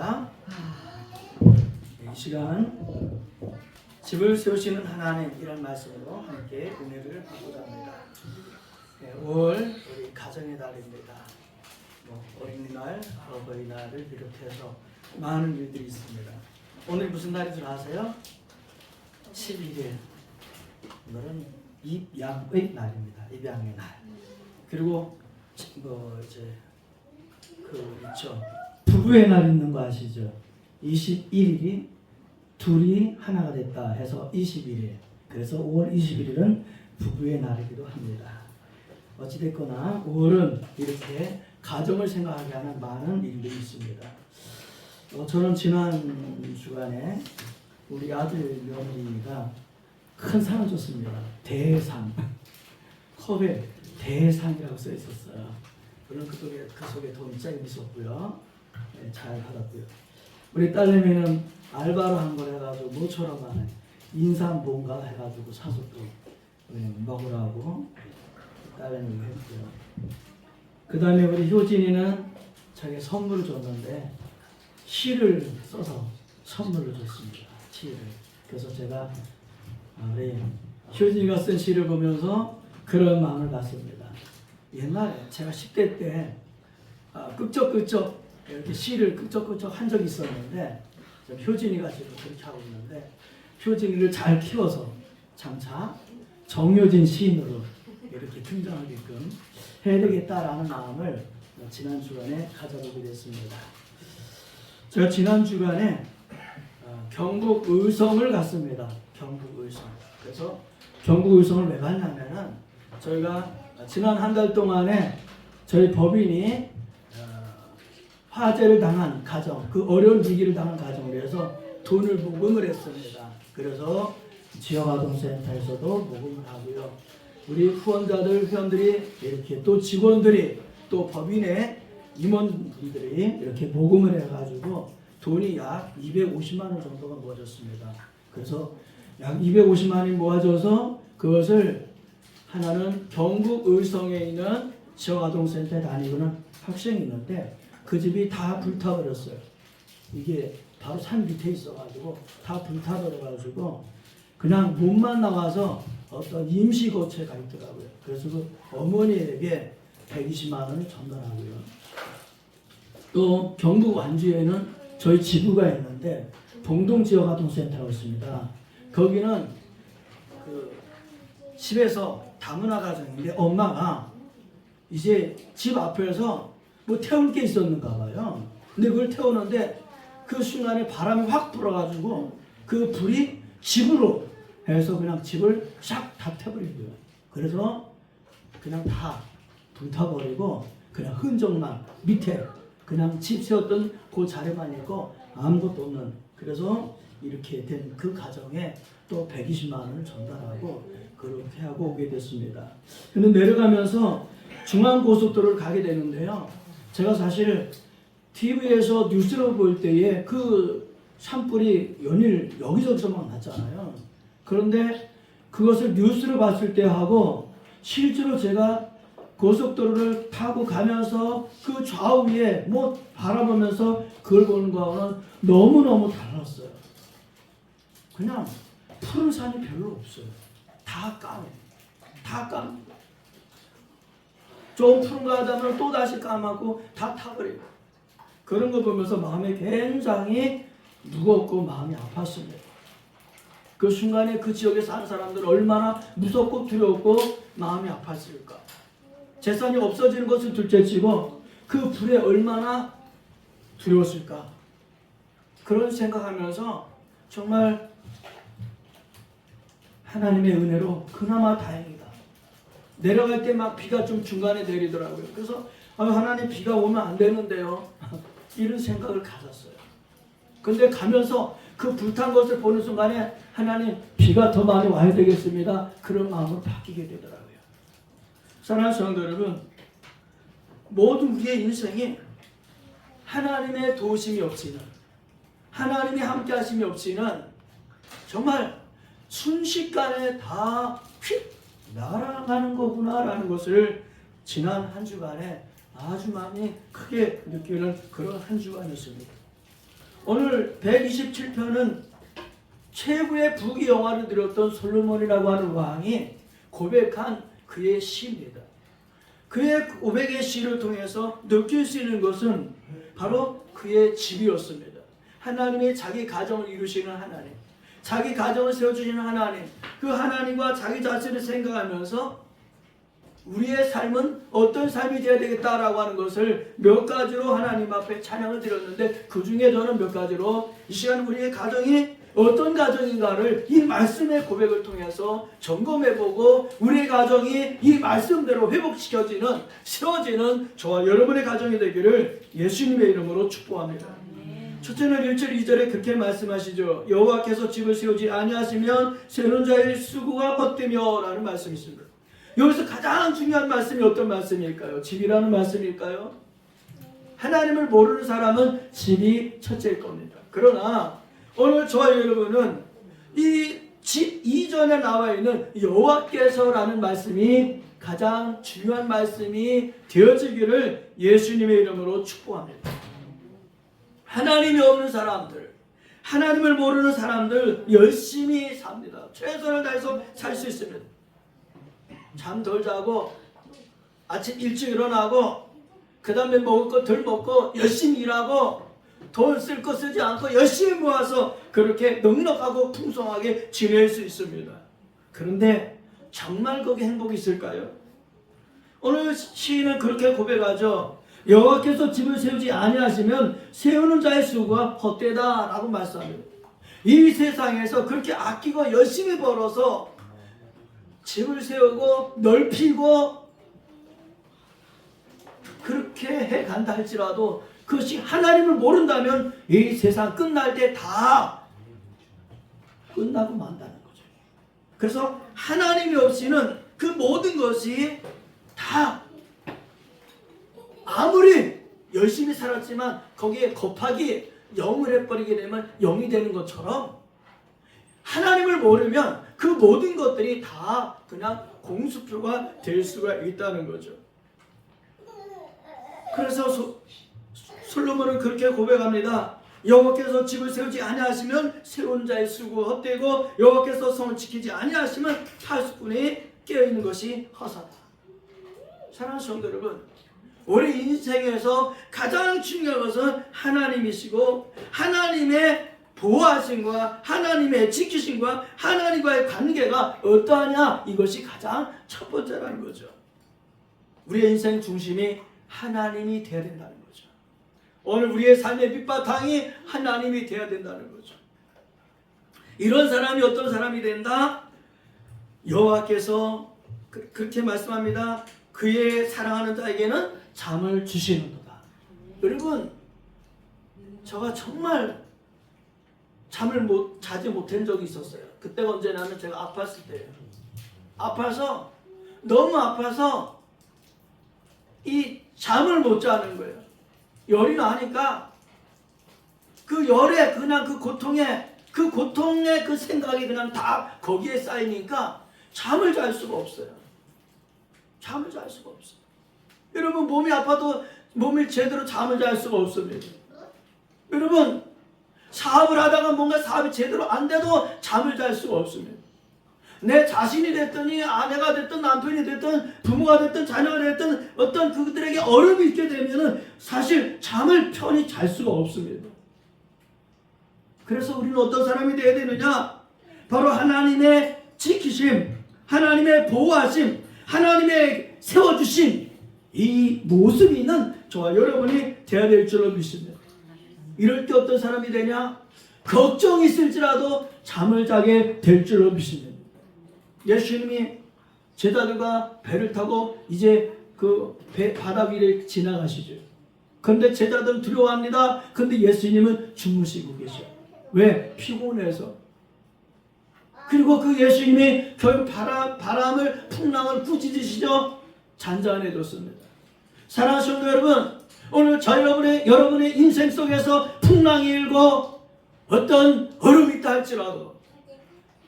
반갑습니다. 이 시간 집을 세우시는 하나님이라는 말씀으로 함께 은혜를 받고자 합니다. 5월 우리 가정의 달입니다. 어린이날, 어버이날을 비롯해서 많은 일들이 있습니다. 오늘 무슨 날인 줄 아세요? 11일. 오늘은 입양의 날입니다. 입양의 날. 그리고 있죠. 부부의 날 있는 거 아시죠? 21일이 둘이 하나가 됐다 해서 21일. 그래서 5월 21일은 부부의 날이기도 합니다. 어찌됐거나 5월은 이렇게 가정을 생각하게 하는 많은 일들이 있습니다. 저는 지난 주간에 우리 아들 며느리가 큰 상을 줬습니다. 대상. 컵에 대상이라고 써 있었어요. 물론 그 속에 돈이 짝이 있었고요. 네, 잘 받았고요. 우리 딸내미는 알바로 한 걸 해가지고 모처럼 안에 인삼 뭔가 해가지고 사서 또 먹으라고 딸내미가 했고요. 그 다음에 우리 효진이는 자기 선물을 줬는데 시를 써서 선물을 줬습니다. 시를. 그래서 제가 우리 효진이가 쓴 시를 보면서 그런 마음을 갖습니다. 옛날에 제가 10대 때 끄적끄적 이렇게 시를 끄적끄적 한 적이 있었는데 효진이가 지금 그렇게 하고 있는데 효진이를 잘 키워서 장차 정효진 시인으로 이렇게 등장하게끔 해야 되겠다라는 마음을 지난 주간에 가져보게 됐습니다. 제가 지난 주간에 경북 의성을 갔습니다. 경북 의성. 그래서 경북 의성을 왜 갔냐면은 저희가 지난 한 달 동안에 저희 법인이 화재를 당한 가정, 그 어려운 위기를 당한 가정을 위해서 돈을 모금을 했습니다. 그래서 지역아동센터에서도 모금을 하고요. 우리 후원자들, 회원들이 이렇게 또 직원들이 또 법인의 임원분들이 이렇게 모금을 해가지고 돈이 약 250만 원 정도가 모아졌습니다. 그래서 약 250만 원이 모아져서 그것을 하나는 경북 의성에 있는 지역아동센터에 다니고는 학생이 있는데 그 집이 다 불타버렸어요. 이게 바로 산 밑에 있어가지고 다 불타버려가지고 그냥 몸만 나가서 어떤 임시거처에 가 있더라고요. 그래서 그 어머니에게 120만 원을 전달하고요. 또 경북 완주에는 저희 지부가 있는데 봉동지역아동센터가 있습니다. 거기는 그 집에서 다문화 가정인데 엄마가 이제 집 앞에서 뭐 태울 게 있었는가 봐요. 근데 그걸 태우는데 그 순간에 바람이 확 불어가지고 그 불이 집으로 해서 그냥 집을 싹 다 태버리고요. 그래서 그냥 다 불타버리고 그냥 흔적만 밑에 그냥 집 세웠던 그 자리만 있고 아무것도 없는. 그래서 이렇게 된 그 가정에 또 120만 원을 전달하고 그렇게 하고 오게 됐습니다. 근데 내려가면서 중앙고속도로를 가게 되는데요. 제가 사실 TV에서 뉴스를 볼 때에 그 산불이 연일 여기저기서 막 났잖아요. 그런데 그것을 뉴스를 봤을 때 하고 실제로 제가 고속도로를 타고 가면서 그 좌우 위에 뭐 바라보면서 그걸 보는 거하고는 너무너무 달랐어요. 그냥 푸른 산이 별로 없어요. 다 까매. 다 까매. 좀 푸른가 하다면 또 다시 까맣고 다 타버리고. 그런 거 보면서 마음이 굉장히 무겁고 마음이 아팠습니다. 그 순간에 그 지역에 사는 사람들은 얼마나 무섭고 두렵고 마음이 아팠을까. 재산이 없어지는 것을 둘째치고 그 불에 얼마나 두려웠을까. 그런 생각하면서 정말 하나님의 은혜로 그나마 다행이다. 내려갈 때 막 비가 좀 중간에 내리더라고요. 그래서 하나님 비가 오면 안 되는데요. 이런 생각을 가졌어요. 근데 가면서 그 불탄 것을 보는 순간에 하나님 비가 더 많이 와야 되겠습니다. 그런 마음으로 바뀌게 되더라고요. 사랑하는 성도 여러분, 모든 우리의 인생이 하나님의 도우심이 없이는, 하나님이 함께 하심이 없이는 정말 순식간에 다 휙 날아가는 거구나라는 것을 지난 한 주간에 아주 많이 크게 느끼는 그런 한 주간이었습니다. 오늘 127편은 최고의 부귀 영화를 누렸던 솔로몬이라고 하는 왕이 고백한 그의 시입니다. 그의 고백의 시를 통해서 느낄 수 있는 것은 바로 그의 집이었습니다. 하나님이 자기 가정을 이루시는 하나님, 자기 가정을 세워주시는 하나님, 그 하나님과 자기 자신을 생각하면서 우리의 삶은 어떤 삶이 되어야 되겠다라고 하는 것을 몇 가지로 하나님 앞에 찬양을 드렸는데, 그 중에 저는 몇 가지로 이 시간 우리의 가정이 어떤 가정인가를 이 말씀의 고백을 통해서 점검해보고 우리의 가정이 이 말씀대로 회복시켜지는, 세워지는 저와 여러분의 가정이 되기를 예수님의 이름으로 축복합니다. 첫째는 1절 2절에 그렇게 말씀하시죠. 여호와께서 집을 세우지 아니하시면 세우는 자의 수고가 헛되며 라는 말씀이 있습니다. 여기서 가장 중요한 말씀이 어떤 말씀일까요? 집이라는 말씀일까요? 하나님을 모르는 사람은 집이 첫째일 겁니다. 그러나 오늘 저와 여러분은 이 집 이전에 나와 있는 여호와께서라는 말씀이 가장 중요한 말씀이 되어지기를 예수님의 이름으로 축복합니다. 하나님이 없는 사람들, 하나님을 모르는 사람들 열심히 삽니다. 최선을 다해서 살 수 있습니다. 잠 덜 자고 아침 일찍 일어나고 그 다음에 먹을 거 덜 먹고 열심히 일하고 돈 쓸 거 쓰지 않고 열심히 모아서 그렇게 넉넉하고 풍성하게 지낼 수 있습니다. 그런데 정말 거기 행복이 있을까요? 오늘 시인은 그렇게 고백하죠. 여호와께서 집을 세우지 아니하시면 세우는 자의 수고가 헛되다라고 말씀합니다. 이 세상에서 그렇게 아끼고 열심히 벌어서 집을 세우고 넓히고 그렇게 해간다 할지라도 그것이 하나님을 모른다면 이 세상 끝날 때 다 끝나고 만다는 거죠. 그래서 하나님이 없이는 그 모든 것이 다 아무리 열심히 살았지만 거기에 곱하기 0을 해버리게 되면 0이 되는 것처럼 하나님을 모르면 그 모든 것들이 다 그냥 공수표가 될 수가 있다는 거죠. 그래서 솔로몬은 그렇게 고백합니다. 여호와께서 집을 세우지 아니하시면 세운 자의 수고 헛되고 여호와께서 성을 지키지 아니하시면 파수꾼이 깨어있는 것이 허사다. 사랑하는 성도 여러분, 우리 인생에서 가장 중요한 것은 하나님이시고 하나님의 보호하심과 하나님의 지키심과 하나님과의 관계가 어떠하냐, 이것이 가장 첫 번째라는 거죠. 우리의 인생 중심이 하나님이 되어야 된다는 거죠. 오늘 우리의 삶의 밑바탕이 하나님이 되어야 된다는 거죠. 이런 사람이 어떤 사람이 된다? 여호와께서 그렇게 말씀합니다. 그의 사랑하는 자에게는 잠을 주시는도다. 여러분, 제가 정말 잠을 자지 못한 적이 있었어요. 그때가 언제냐면 제가 아팠을 때예요. 아파서, 너무 아파서 이 잠을 못 자는 거예요. 열이 나니까 그 열에 그냥 그 고통의 그 생각이 그냥 다 거기에 쌓이니까 잠을 잘 수가 없어요. 잠을 잘 수가 없어요. 여러분, 몸이 아파도 몸이 제대로 잠을 잘 수가 없습니다. 여러분, 사업을 하다가 뭔가 사업이 제대로 안 돼도 잠을 잘 수가 없습니다. 내 자신이 됐더니 아내가 됐든 남편이 됐든 부모가 됐든 자녀가 됐든 어떤 그들에게 어려움이 있게 되면은 사실 잠을 편히 잘 수가 없습니다. 그래서 우리는 어떤 사람이 되어야 되느냐? 바로 하나님의 지키심, 하나님의 보호하심, 하나님의 세워주심, 이 모습이 있는 저와 여러분이 되어야 될 줄로 믿습니다. 이럴 때 어떤 사람이 되냐? 걱정이 있을지라도 잠을 자게 될 줄로 믿습니다. 예수님이 제자들과 배를 타고 이제 그 바다 위를 지나가시죠. 그런데 제자들은 두려워합니다. 그런데 예수님은 주무시고 계셔요. 왜? 피곤해서. 그리고 그 예수님이 결국 바람을, 풍랑을 꾸짖으시죠. 잔잔해졌습니다. 사랑하는 성도 여러분, 오늘 여러분의 인생 속에서 풍랑이 일고 어떤 어려움이 있다 할지라도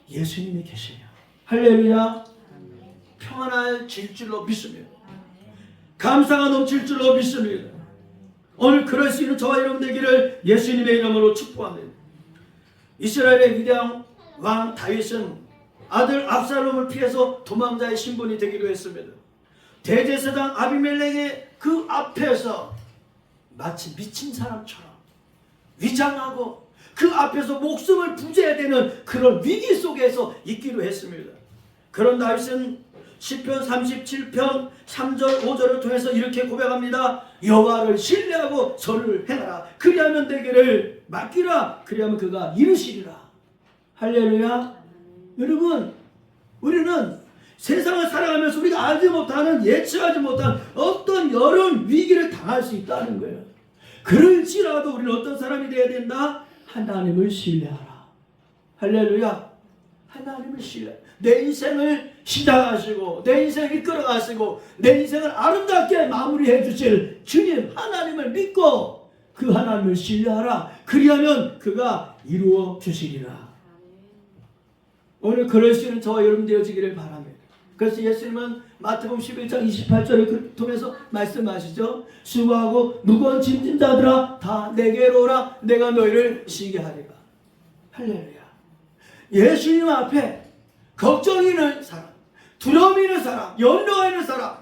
예수님이 계시며 할렐루야, 평안할 줄로 믿습니다. 감사가 넘칠 줄로 믿습니다. 오늘 그럴 수 있는 저와 여러분 되기를 예수님의 이름으로 축복합니다. 이스라엘의 위대한 왕 다윗은 아들 압살롬을 피해서 도망자의 신분이 되기도 했습니다. 대제사장 아비멜렉의 그 앞에서 마치 미친 사람처럼 위장하고 그 앞에서 목숨을 부재해야 되는 그런 위기 속에서 있기도 했습니다. 그런 다윗은 시편 37편 3절 5절을 통해서 이렇게 고백합니다. 여호와를 신뢰하고 선을 행하라. 그리하면 되기를 맡기라. 그리하면 그가 이루시리라. 할렐루야. 여러분, 우리는 세상을 살아가면서 우리가 알지 못하는, 예측하지 못한 어떤 여러 위기를 당할 수 있다는 거예요. 그럴지라도 우리는 어떤 사람이 되어야 된다? 하나님을 신뢰하라. 할렐루야. 하나님을 신뢰. 내 인생을 시작하시고 내 인생을 이끌어가시고 내 인생을 아름답게 마무리해 주실 주님 하나님을 믿고 그 하나님을 신뢰하라. 그리하면 그가 이루어 주시리라. 오늘 그럴 수 있는 저와 여러분 되어지기를 바랍니다. 그래서 예수님은 마태복음 11장 28절을 통해서 말씀하시죠. 수고하고 무거운 짐진 자들아 다 내게로 오라. 내가 너희를 쉬게 하리라. 할렐루야. 예수님 앞에 걱정이 있는 사람, 두려움이 있는 사람, 염려가 있는 사람,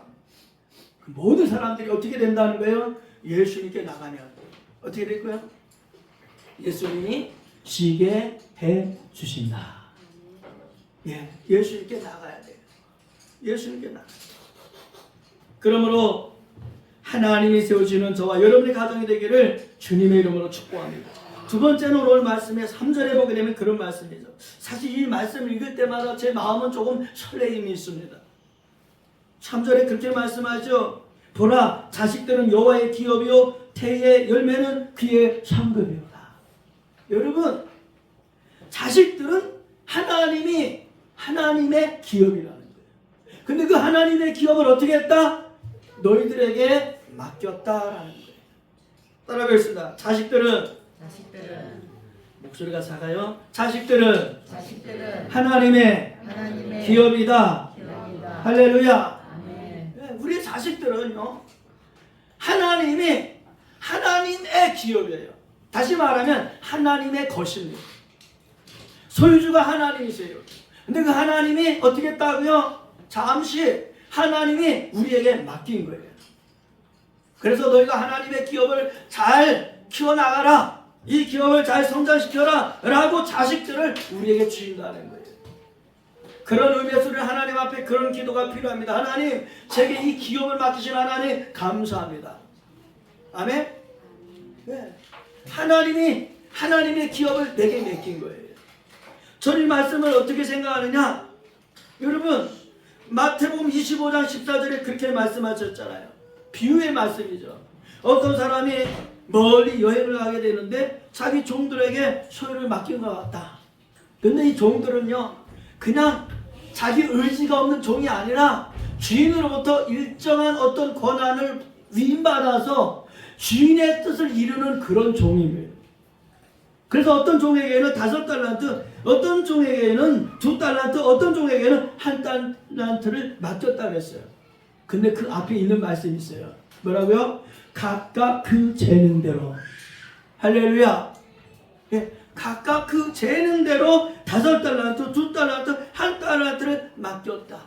모든 사람들이 어떻게 된다는 거예요? 예수님께 나가면 어떻게 될 거예요? 예수님이 쉬게 해 주신다. 예, 예수님께 나가야 돼요. 예수님께 나가. 그러므로 하나님이 세우시는 저와 여러분의 가정이 되기를 주님의 이름으로 축복합니다. 두 번째는 오늘 말씀에 3절에 보게 되면 그런 말씀이죠. 사실 이 말씀을 읽을 때마다 제 마음은 조금 설레임이 있습니다. 3절에 그렇게 말씀하죠. 보라, 자식들은 여호와의 기업이요 태의 열매는 그의 상급이로다. 여러분, 자식들은 하나님의 기업이라는 거예요. 근데 그 하나님의 기업을 어떻게 했다? 너희들에게 맡겼다라는 거예요. 따라 뵙겠습니다. 자식들은 목소리가 작아요. 자식들은 하나님의 기업이다. 할렐루야. 네, 우리 자식들은요, 하나님의 기업이에요. 다시 말하면 하나님의 것입니다. 소유주가 하나님이세요. 근데 그 하나님이 어떻게 했다고요? 잠시 하나님이 우리에게 맡긴 거예요. 그래서 너희가 하나님의 기업을 잘 키워나가라. 이 기업을 잘 성장시켜라 라고 자식들을 우리에게 주신다는 거예요. 그런 의미에서 우리 하나님 앞에 그런 기도가 필요합니다. 하나님, 제게 이 기업을 맡기신 하나님 감사합니다. 아멘? 네. 하나님의 기업을 내게 맡긴 거예요. 저는 이 말씀을 어떻게 생각하느냐? 여러분, 마태복음 25장 14절에 그렇게 말씀하셨잖아요. 비유의 말씀이죠. 어떤 사람이 멀리 여행을 가게 되는데 자기 종들에게 소유를 맡긴 것 같다. 근데 이 종들은요, 그냥 자기 의지가 없는 종이 아니라 주인으로부터 일정한 어떤 권한을 위임받아서 주인의 뜻을 이루는 그런 종입니다. 그래서 어떤 종에게는 5달란트, 어떤 종에게는 2달란트, 어떤 종에게는 1달란트를 맡겼다 그랬어요. 근데 그 앞에 있는 말씀이 있어요. 뭐라고요? 각각 그 재능대로. 할렐루야. 예, 각각 그 재능대로 5달란트, 2달란트, 1달란트를 맡겼다.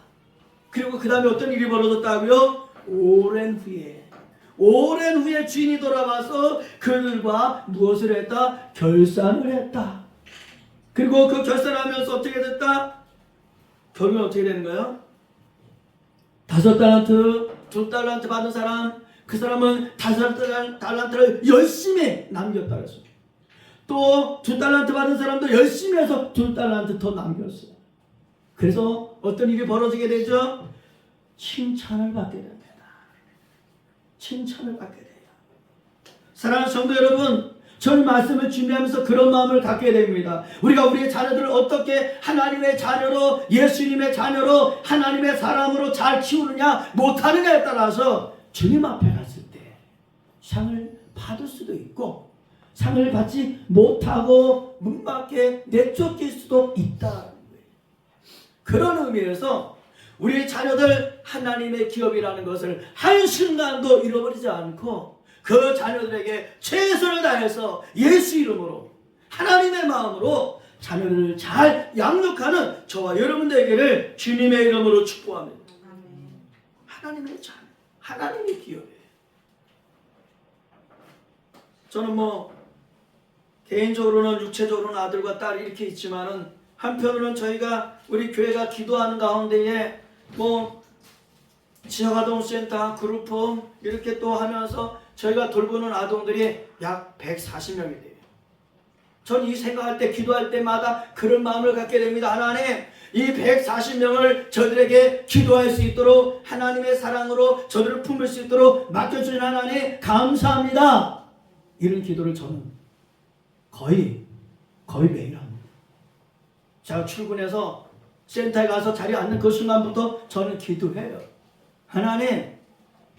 그리고 그 다음에 어떤 일이 벌어졌다고요? 오랜 후에 주인이 돌아와서 그들과 무엇을 했다? 결산을 했다. 그리고 그 결산하면서 어떻게 됐다? 결국은 어떻게 되는 거예요? 5달란트, 2달란트 받은 사람, 그 사람은 5달란트를 열심히 남겼다 그랬어요. 또 2달란트 받은 사람도 열심히 해서 2달란트 더 남겼어요. 그래서 어떤 일이 벌어지게 되죠? 칭찬을 받게 됩니다. 칭찬을 받게 돼요. 사랑하는 성도 여러분, 저는 말씀을 준비하면서 그런 마음을 갖게 됩니다. 우리가 우리의 자녀들을 어떻게 하나님의 자녀로, 예수님의 자녀로, 하나님의 사람으로 잘 키우느냐 못하느냐에 따라서 주님 앞에 갔을 때 상을 받을 수도 있고 상을 받지 못하고 문 밖에 내쫓길 수도 있다는 거예요. 그런 의미에서 우리 자녀들 하나님의 기업이라는 것을 한순간도 잃어버리지 않고 그 자녀들에게 최선을 다해서 예수 이름으로 하나님의 마음으로 자녀를 잘 양육하는 저와 여러분들에게를 주님의 이름으로 축복합니다. 하나님의 자녀, 하나님의 기업이에요. 저는 개인적으로는 육체적으로는 아들과 딸이 이렇게 있지만은 한편으로는 저희가 우리 교회가 기도하는 가운데에 지역아동센터, 그룹홈 이렇게 또 하면서 저희가 돌보는 아동들이 약 140명이 돼요. 전 이 생각할 때 기도할 때마다 그런 마음을 갖게 됩니다. 하나님, 이 140명을 저들에게 기도할 수 있도록 하나님의 사랑으로 저들을 품을 수 있도록 맡겨주신 하나님 감사합니다. 이런 기도를 저는 거의 매일 합니다. 제가 출근해서 센터에 가서 자리에 앉는 그 순간부터 저는 기도해요. 하나님,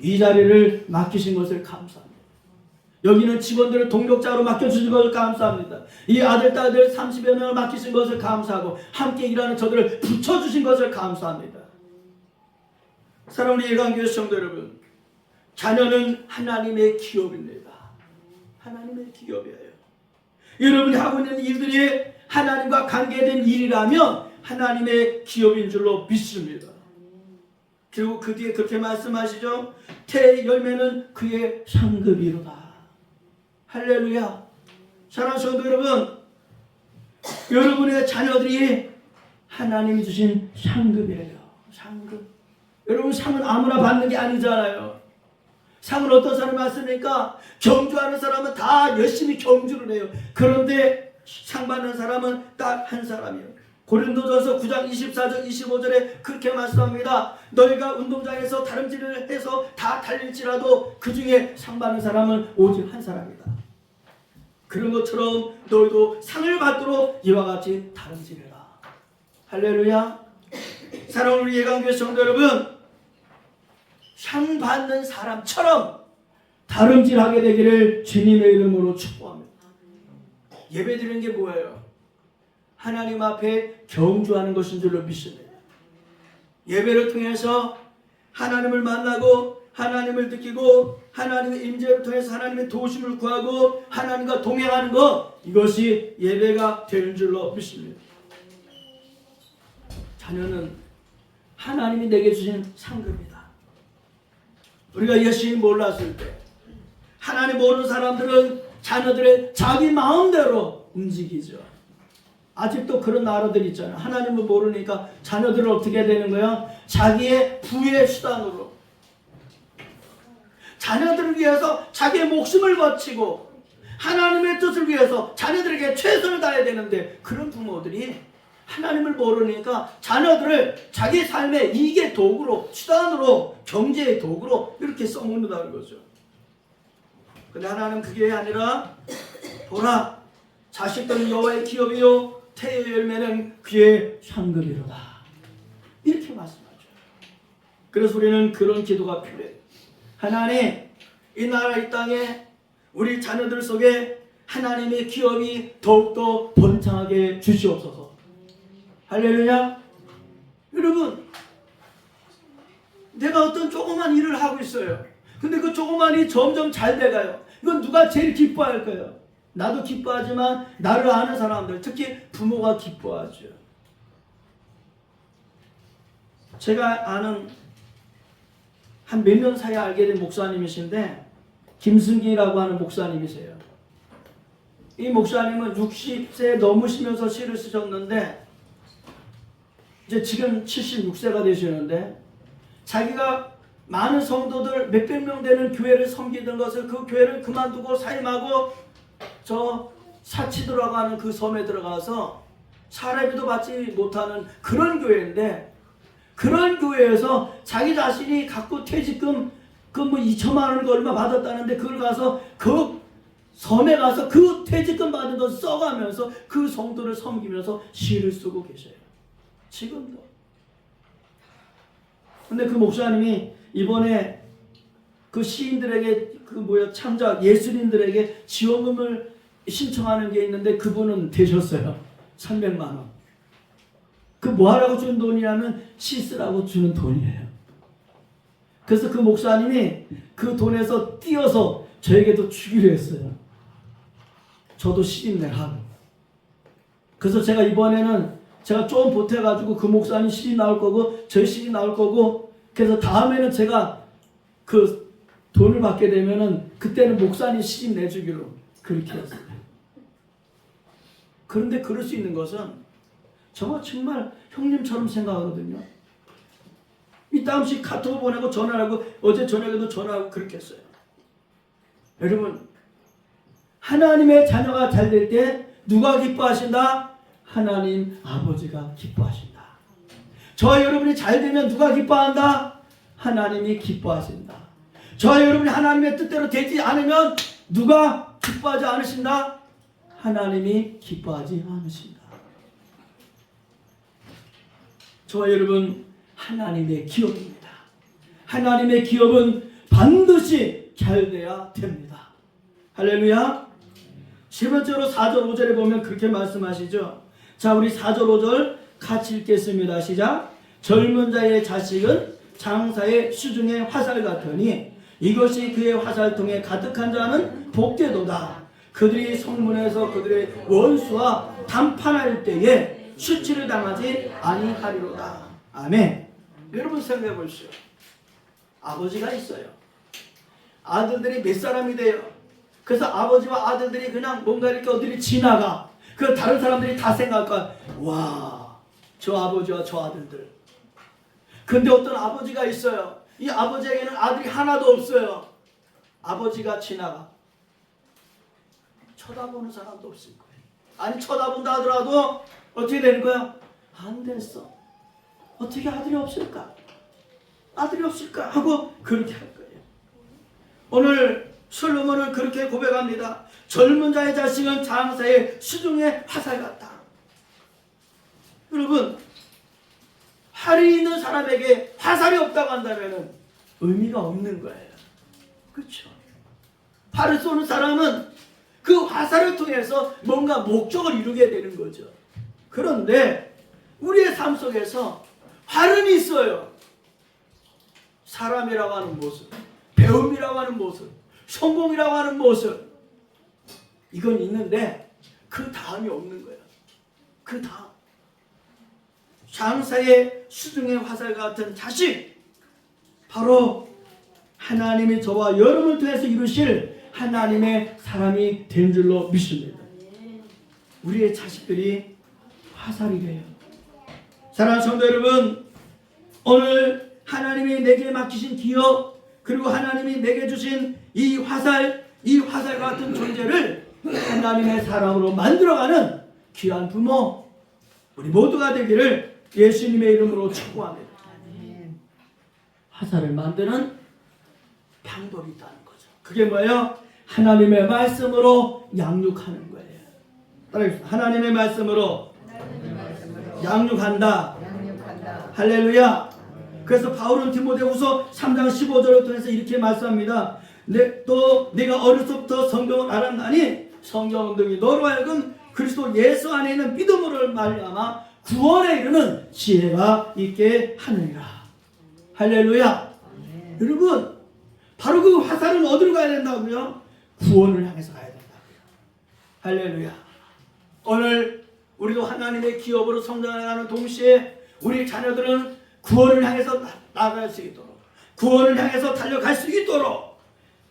이 자리를 맡기신 것을 감사합니다. 여기는 직원들을 동력자로 맡겨주신 것을 감사합니다. 이 아들, 딸들 30여 명을 맡기신 것을 감사하고 함께 일하는 저들을 붙여주신 것을 감사합니다. 사랑하는 예강교회 성도 여러분, 자녀는 하나님의 기업입니다. 하나님의 기업이에요. 여러분이 하고 있는 일들이 하나님과 관계된 일이라면 하나님의 기업인 줄로 믿습니다. 그리고 그 뒤에 그렇게 말씀하시죠. 태의 열매는 그의 상급이로다. 할렐루야. 사랑하는 성도 여러분, 여러분의 자녀들이 하나님이 주신 상급이에요. 상급. 여러분, 상은 아무나 받는 게 아니잖아요. 상은 어떤 사람이 받습니까? 경주하는 사람은 다 열심히 경주를 해요. 그런데 상 받는 사람은 딱 한 사람이에요. 고린도전서 9장 24절 25절에 그렇게 말씀합니다. 너희가 운동장에서 다름질을 해서 다 달릴지라도 그 중에 상 받는 사람은 오직 한 사람이다. 그런 것처럼 너희도 상을 받도록 이와 같이 다름질해라. 할렐루야. 사랑하는 우리 예강교회 성도 여러분, 상 받는 사람처럼 다름질하게 되기를 주님의 이름으로 축복합니다. 예배드리는 게 뭐예요? 하나님 앞에 경주하는 것인 줄로 믿습니다. 예배를 통해서 하나님을 만나고 하나님을 느끼고 하나님의 임재를 통해서 하나님의 도우심을 구하고 하나님과 동행하는 것, 이것이 예배가 되는 줄로 믿습니다. 자녀는 하나님이 내게 주신 상급이다. 우리가 예수님 몰랐을 때 하나님 모르는 사람들은 자녀들의 자기 마음대로 움직이죠. 아직도 그런 나라들이 있잖아요. 하나님을 모르니까 자녀들은 어떻게 되는 거야? 자기의 부의 수단으로 자녀들을 위해서 자기의 목숨을 바치고 하나님의 뜻을 위해서 자녀들에게 최선을 다해야 되는데, 그런 부모들이 하나님을 모르니까 자녀들을 자기 삶의 이익의 도구로, 수단으로, 경제의 도구로 이렇게 써먹는다는 거죠. 근데 하나님은 그게 아니라 보라, 자식들은 여호와의 기업이요 태의 열매는 그의 상급이로다. 이렇게 말씀하죠. 그래서 우리는 그런 기도가 필요해요. 하나님, 이 나라 이 땅에 우리 자녀들 속에 하나님의 기업이 더욱더 번창하게 주시옵소서. 할렐루야. 여러분, 내가 어떤 조그만 일을 하고 있어요. 근데 그 조그만 일이 점점 잘 돼가요. 이건 누가 제일 기뻐할 거예요? 나도 기뻐하지만 나를 아는 사람들, 특히 부모가 기뻐하죠. 제가 아는 한 몇 년 사이에 알게 된 목사님이신데 김승기라고 하는 목사님이세요. 이 목사님은 60세 넘으시면서 시를 쓰셨는데 이제 지금 76세가 되시는데, 자기가 많은 성도들 몇백 명 되는 교회를 섬기던 것을 그 교회를 그만두고 사임하고 저 사치도라고 하는 그 섬에 들어가서 사례비도 받지 못하는 그런 교회인데, 그런 교회에서 자기 자신이 갖고 퇴직금 2천만 원을 얼마 받았다는데 그걸 가서 그 섬에 가서 그 퇴직금 받은 거 써가면서 그 성도를 섬기면서 시를 쓰고 계셔요. 지금도. 근데 그 목사님이 이번에 그 시인들에게 창작 예술인들에게 지원금을 신청하는 게 있는데 그분은 되셨어요. 300만 원. 그 뭐하라고 주는 돈이냐면 시 쓰라고 주는 돈이에요. 그래서 그 목사님이 그 돈에서 띄어서 저에게도 주기로 했어요. 저도 시집내라고. 그래서 제가 이번에는 제가 좀 보태가지고 그 목사님 시집 나올 거고 저희 시집 나올 거고, 그래서 다음에는 제가 그 돈을 받게 되면은 그때는 목사님 시집 내주기로 그렇게 했어요. 그런데 그럴 수 있는 것은 정말 형님처럼 생각하거든요. 이따금씩 카톡 보내고 전화하고, 어제 저녁에도 전화하고 그렇게 했어요. 여러분, 하나님의 자녀가 잘 될 때 누가 기뻐하신다? 하나님 아버지가 기뻐하신다. 저와 여러분이 잘 되면 누가 기뻐한다? 하나님이 기뻐하신다. 저와 여러분이 하나님의 뜻대로 되지 않으면 누가 기뻐하지 않으신다? 하나님이 기뻐하지 않으신다. 저와 여러분, 하나님의 기업입니다. 하나님의 기업은 반드시 잘 돼야 됩니다. 할렐루야. 세 번째로 4절 5절에 보면 그렇게 말씀하시죠. 자, 우리 4절 5절 같이 읽겠습니다. 시작. 젊은 자의 자식은 장사의 수중의 화살 같으니 이것이 그의 화살통에 가득한 자는 복되도다. 그들이 성문에서 그들의 원수와 담판할 때에 수치를 당하지 아니하리로다. 아멘. 여러분 생각해 보십시오. 아버지가 있어요. 아들들이 몇 사람이 돼요. 그래서 아버지와 아들들이 그냥 뭔가 이렇게 어디를 지나가. 그 다른 사람들이 다 생각할, 와, 저 아버지와 저 아들들. 근데 어떤 아버지가 있어요. 이 아버지에게는 아들이 하나도 없어요. 아버지가 지나가. 쳐다보는 사람도 없을 거예요. 아니, 쳐다본다 하더라도 어떻게 되는 거야? 안 됐어. 어떻게 아들이 없을까? 아들이 없을까? 하고 그렇게 할 거예요. 오늘 솔로몬은 그렇게 고백합니다. 젊은 자의 자식은 장사의 수중의 화살 같다. 여러분, 활이 있는 사람에게 화살이 없다고 한다면 의미가 없는 거예요. 그렇죠? 활을 쏘는 사람은 그 화살을 통해서 뭔가 목적을 이루게 되는 거죠. 그런데 우리의 삶 속에서 활은 있어요. 사람이라고 하는 모습, 배움이라고 하는 모습, 성공이라고 하는 모습, 이건 있는데 그 다음이 없는 거예요. 그 다음, 장사의 수중의 화살 같은 자식, 바로 하나님이 저와 여러분을 통해서 이루실 하나님의 사람이 된 줄로 믿습니다. 우리의 자식들이 화살이래요. 사랑하는 성도 여러분, 오늘 하나님이 내게 맡기신 기업, 그리고 하나님이 내게 주신 이 화살 같은 존재를 하나님의 사람으로 만들어가는 귀한 부모, 우리 모두가 되기를 예수님의 이름으로 축복합니다. 화살을 만드는 방법이 있다는 거죠. 그게 뭐예요? 하나님의 말씀으로 양육하는 거예요. 따라해주세요. 하나님의 말씀으로 양육한다. 할렐루야. 그래서 바울은 디모데후서 3장 15절을 통해서 이렇게 말씀합니다. 또 내가 어려서부터 성경을 알았나니 성경 등이 너로 하여금 그리스도 예수 안에 있는 믿음으로 말미암아 구원에 이르는 지혜가 있게 하느니라. 할렐루야. 여러분, 바로 그 화살은 어디로 가야 된다고요? 구원을 향해서 가야 된다고요. 할렐루야. 오늘 우리도 하나님의 기업으로 성장하는 동시에 우리 자녀들은 구원을 향해서 나아갈 수 있도록, 구원을 향해서 달려갈 수 있도록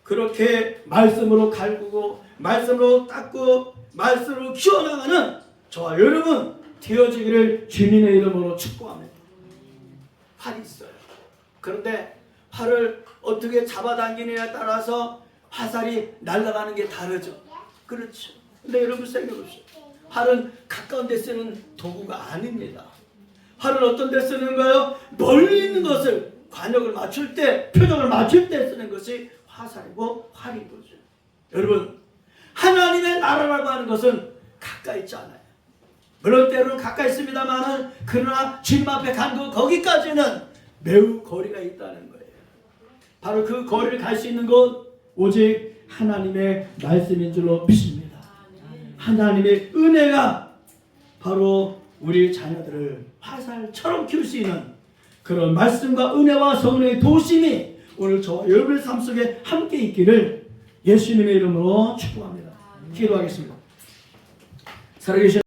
그렇게 말씀으로 갈구고 말씀으로 닦고 말씀으로 키워나가는 저와 여러분 되어지기를 주님의 이름으로 축복합니다. 활이 있어요. 그런데 활을 어떻게 잡아당기느냐에 따라서 화살이 날아가는 게 다르죠. 그렇죠. 근데 여러분 생각해보세요. 활은 가까운 데 쓰는 도구가 아닙니다. 활은 어떤 데 쓰는 거예요? 멀리 있는 것을 관역을 맞출 때, 표정을 맞출 때 쓰는 것이 화살이고 활인 거죠. 여러분, 하나님의 나라라고 하는 것은 가까이 있지 않아요. 물론 때로는 가까이 있습니다만은, 그러나 주님 앞에 간 거기까지는 매우 거리가 있다는 거예요. 바로 그 거리를 갈 수 있는 것 오직 하나님의 말씀인 줄로 믿습니다. 하나님의 은혜가 바로 우리 자녀들을 화살처럼 키울 수 있는 그런 말씀과 은혜와 성령의 도심이 오늘 저와 여러분의 삶 속에 함께 있기를 예수님의 이름으로 축복합니다. 기도하겠습니다. 살아계신